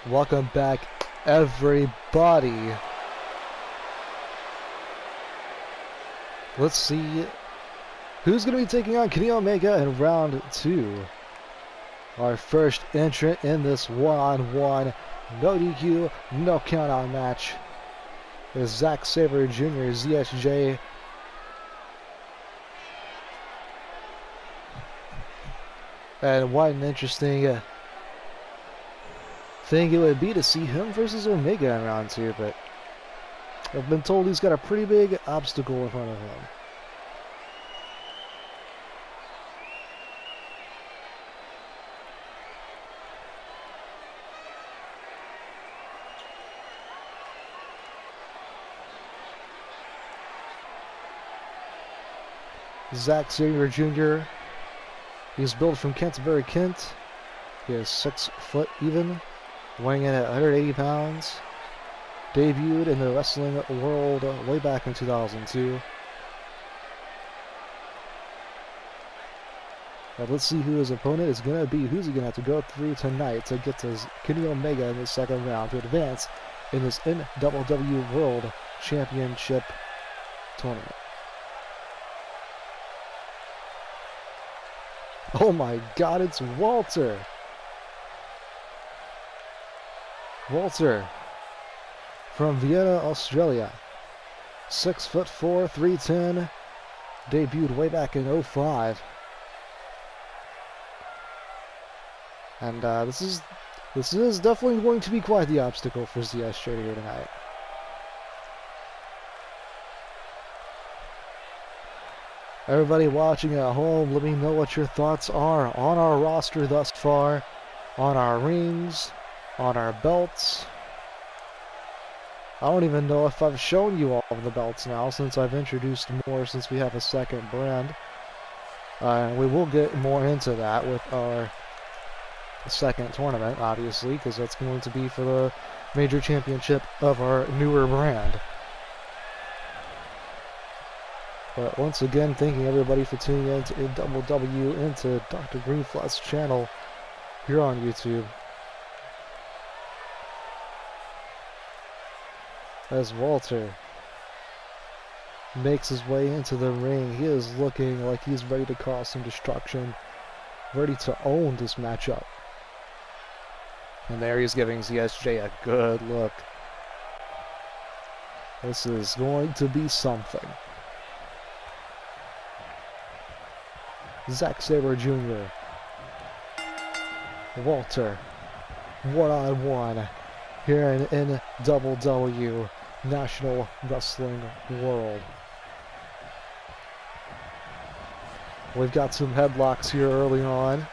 Welcome back, everybody. Let's see who's going to be taking on Kenny Omega in round 2. Our first entrant in this one-on-one, no DQ, no count-out match is Sabre Jr., ZSJ. And what an interesting thing it would be to see him versus Omega in round 2, but I've been told he's got a pretty big obstacle in front of him. Sabre Jr. He's built from Canterbury, Kent. He is 6 foot even, weighing in at 180 pounds. Debuted in the wrestling world way back in 2002. Now let's see who his opponent is going to be. Who's he going to have to go through tonight to get to Kenny Omega in the second round to advance in this NWW World Championship tournament. Oh my God, it's Walter. Walter from Vienna, Australia. 6'4", 310. Debuted way back in 05. And this is definitely going to be quite the obstacle for ZSJ here tonight. Everybody watching at home, let me know what your thoughts are on our roster thus far, on our rings, on our belts. I don't even know if I've shown you all of the belts now, since I've introduced more, since we have a second brand. We will get more into that with our second tournament, obviously, because that's going to be for the major championship of our newer brand. But once again, thanking everybody for tuning in to NWW, into Dr. Greenflat's channel here on YouTube. As Walter makes his way into the ring, he is looking like he's ready to cause some destruction, ready to own this matchup. And there he's giving ZSJ a good look. This is going to be something. Sabre Jr. Walter, one-on-one here in NWW, National Wrestling World. We've got some headlocks here early on.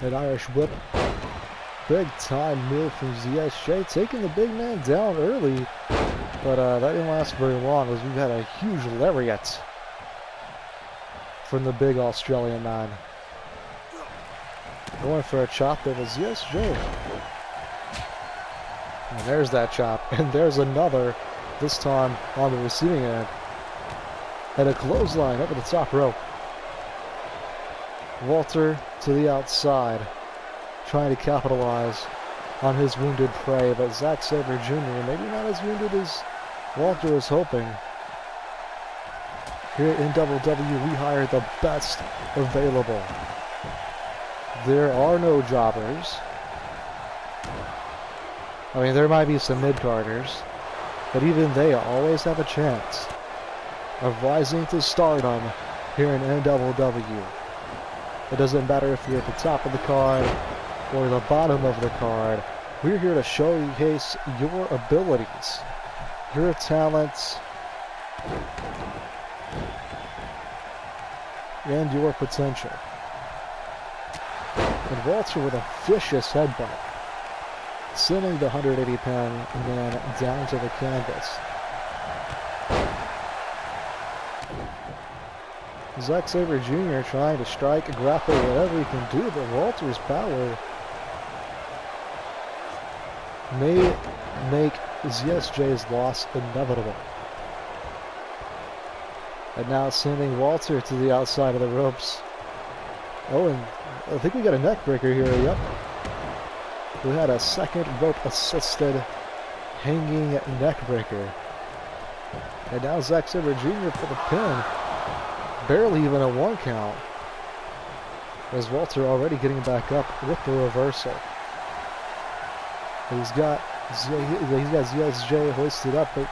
An Irish whip. Big time move from ZSJ, taking the big man down early, but that didn't last very long, as we've had a huge lariat from the big Australian man. Going for a chop there was ZSJ. And there's that chop, and there's another, this time on the receiving end. And a clothesline over the top rope. Walter to the outside, trying to capitalize on his wounded prey, but Sabre Jr. maybe not as wounded as Walter was hoping. Here at NWW, we hire the best available. There are no jobbers. I mean, there might be some mid-carders, but even they always have a chance of rising to stardom here in NWW. It doesn't matter if you're at the top of the card or the bottom of the card. We're here to showcase your abilities, your talents, and your potential. And Walter with a vicious headbutt, sending the 180-pound man down to the canvas. Sabre Jr. trying to strike, grapple, whatever he can do, but Walter's power may make ZSJ's loss inevitable. And now sending Walter to the outside of the ropes. Oh, and I think we got a neck breaker here, yep. who had a second rope-assisted hanging neck breaker. And now Zack Sabre Jr. for the pin. Barely even a 1 count. As Walter already getting back up with the reversal. He's got ZSJ hoisted up, but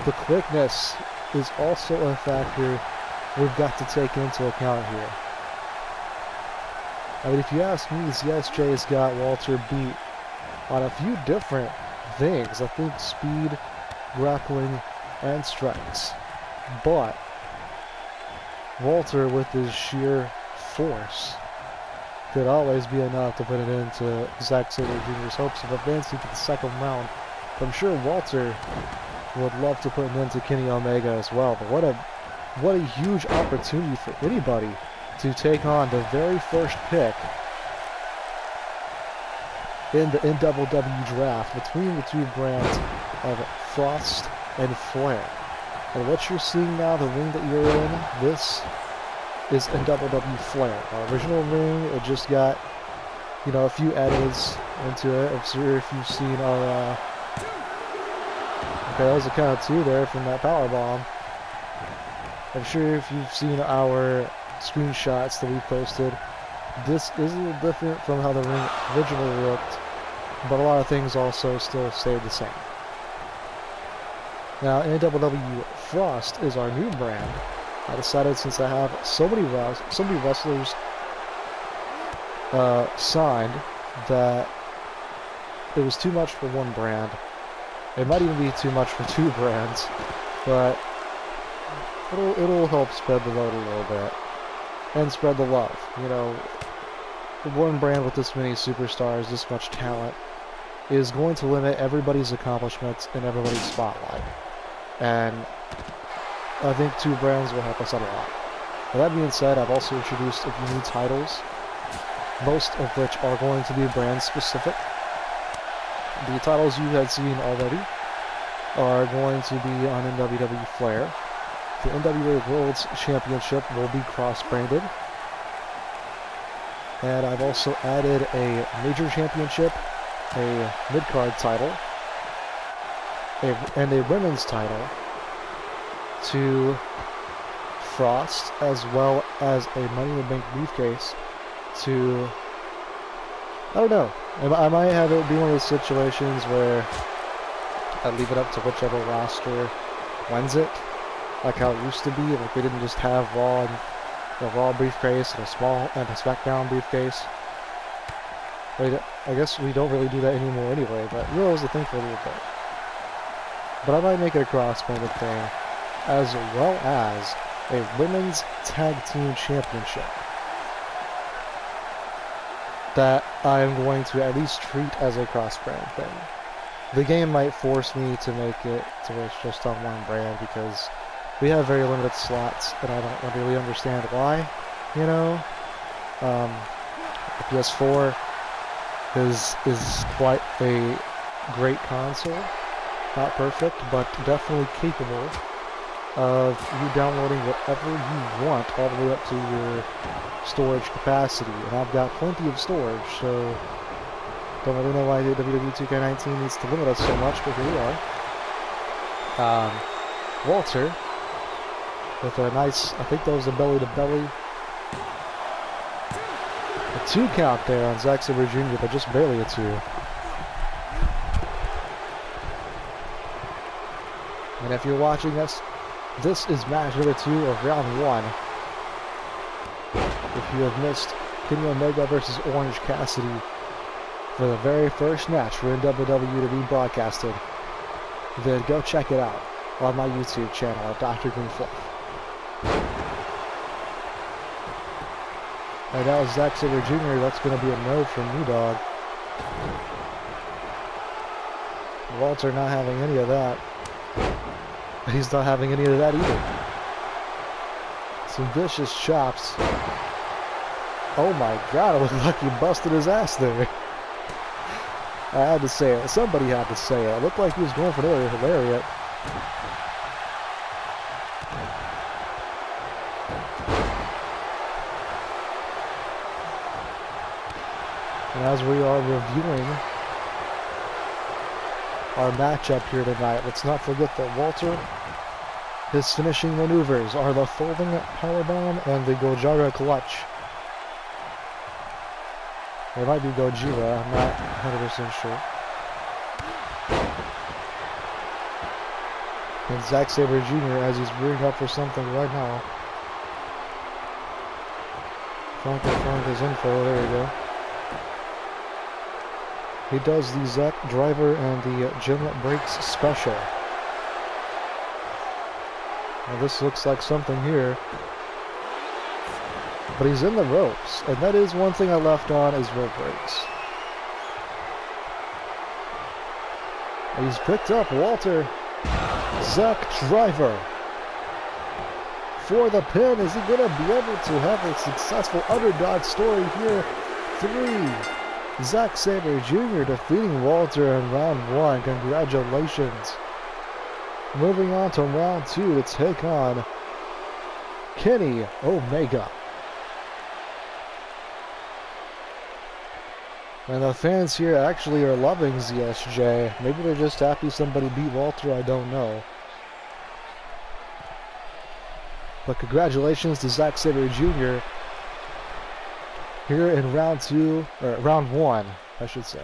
the quickness is also a factor we've got to take into account here. I mean, if you ask me, ZSJ's got Walter beat on a few different things. I think speed, grappling, and strikes. But Walter, with his sheer force, could always be enough to put it into Zack Sabre Jr.'s hopes of advancing to the second round. I'm sure Walter would love to put an end to Kenny Omega as well. But what a huge opportunity for anybody to take on the very first pick in the NWW draft between the two brands of Frost and Flair. And what you're seeing now, the ring that you're in, this is NWW Flair. Our original ring, it just got, you know, a few edits into it. I'm sure if you've seen our, okay, that was a count of 2 there from that power bomb. I'm sure if you've seen our screenshots that we posted, this is a little different from how the ring originally looked, but a lot of things also still stayed the same. Now, NWW Frost is our new brand. I decided, since I have so many wrestlers signed, that it was too much for one brand. It might even be too much for 2 brands, but it'll help spread the load a little bit and spread the love. You know, one brand with this many superstars, this much talent, is going to limit everybody's accomplishments and everybody's spotlight. And I think 2 brands will help us out a lot. With that being said, I've also introduced a few new titles, most of which are going to be brand specific. The titles you had seen already are going to be on NWW Flair. The NWA World's Championship will be cross-branded. And I've also added a Major Championship, a mid-card title, and a women's title to Frost, as well as a Money in the Bank briefcase to, I don't know, I might have it be one of those situations where I leave it up to whichever roster wins it, like how it used to be. Like, we didn't just have Raw and a Raw briefcase and a SmackDown briefcase. I guess we don't really do that anymore anyway, but Raw was the thing for a little bit. But I might make it a cross-branded thing, as well as a Women's Tag Team Championship that I'm going to at least treat as a cross-brand thing. The game might force me to make it to where it's just on one brand, because we have very limited slots, and I don't really understand why, you know? The PS4 is quite a great console. Not perfect, but definitely capable of you downloading whatever you want all the way up to your storage capacity. And I've got plenty of storage, so don't really know why the WWE 2K19 needs to limit us so much, but here we are. Walter, with a nice, I think that was a belly-to-belly. A 2 count there on Zack Sabre Jr., but just barely a 2. And if you're watching us, this is match number 2 of round 1. If you have missed Kenny Omega versus Orange Cassidy for the very first match for NWW to be broadcasted, then go check it out on my YouTube channel at Dr. Green Fluff. And that was Zack Sabre Jr. That's going to be a no from me, dog. Walter not having any of that. He's not having any of that either. Some vicious chops. Oh my god, it looked like he busted his ass there. I had to say it. Somebody had to say it. It looked like he was going for another lariat. And as we are reviewing our matchup here tonight. Let's not forget that Walter, his finishing maneuvers are the folding powerbomb and the Gojira clutch. It might be Gojira, I'm not 100% sure. And Zack Sabre Jr. as he's gearing up for something right now. Frank his info, there you go. He does the Zack driver and the Jim Brakes special. Now this looks like something here. But he's in the ropes, and that is one thing I left on is rope breaks. He's picked up Walter. Zack driver for the pin. Is he going to be able to have a successful underdog story here? 3. Zack Sabre Jr. defeating Walter in round 1. Congratulations. Moving on to round 2 to take on Kenny Omega. And the fans here actually are loving ZSJ. Maybe they're just happy somebody beat Walter, I don't know. But congratulations to Zack Sabre Jr. here in round 2, or round 1, I should say.